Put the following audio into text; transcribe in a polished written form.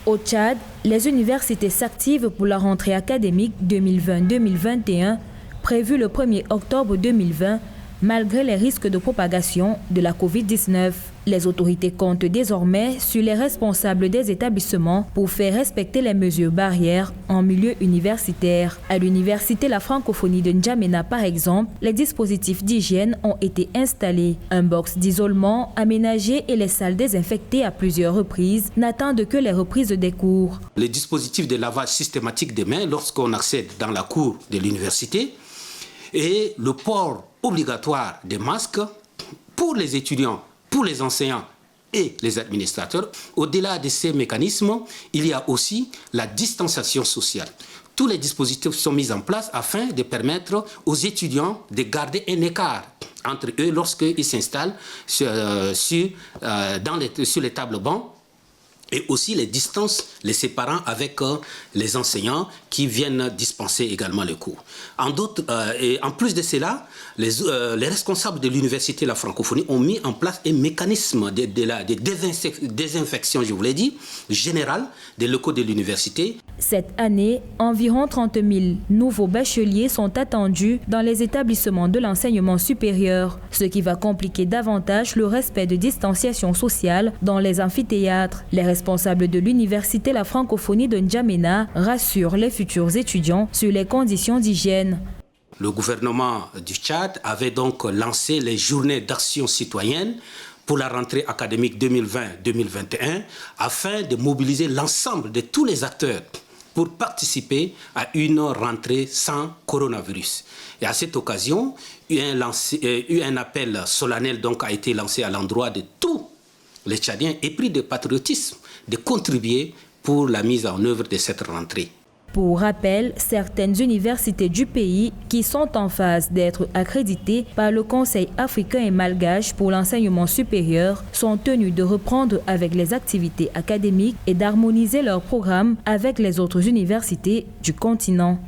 Au Tchad, les universités s'activent pour la rentrée académique 2020-2021, prévue le 1er octobre 2020, malgré les risques de propagation de la Covid-19. Les autorités comptent désormais sur les responsables des établissements pour faire respecter les mesures barrières en milieu universitaire. À l'université La Francophonie de N'Djamena, par exemple, les dispositifs d'hygiène ont été installés. Un box d'isolement aménagé et les salles désinfectées à plusieurs reprises n'attendent que les reprises des cours. Les dispositifs de lavage systématique des mains lorsqu'on accède dans la cour de l'université et le port obligatoire des masques pour les étudiants, pour les enseignants et les administrateurs. Au-delà de ces mécanismes, il y a aussi la distanciation sociale. Tous les dispositifs sont mis en place afin de permettre aux étudiants de garder un écart entre eux lorsqu'ils s'installent sur les tables bancs, et aussi les distances les séparant avec les enseignants qui viennent dispenser également les cours. En plus de cela, les responsables de l'université La Francophonie ont mis en place un mécanisme de désinfection, je vous l'ai dit, général des locaux de l'université. Cette année, environ 30 000 nouveaux bacheliers sont attendus dans les établissements de l'enseignement supérieur, ce qui va compliquer davantage le respect de distanciation sociale dans les amphithéâtres. Les responsables de l'université La Francophonie de N'Djamena rassurent les futurs étudiants sur les conditions d'hygiène. Le gouvernement du Tchad avait donc lancé les journées d'action citoyenne pour la rentrée académique 2020-2021 afin de mobiliser l'ensemble de tous les acteurs pour participer à une rentrée sans coronavirus. Et à cette occasion, un appel solennel donc a été lancé à l'endroit de tous les Tchadiens épris de patriotisme de contribuer pour la mise en œuvre de cette rentrée. Pour rappel, certaines universités du pays qui sont en phase d'être accréditées par le Conseil africain et malgache pour l'enseignement supérieur sont tenues de reprendre avec les activités académiques et d'harmoniser leurs programmes avec les autres universités du continent.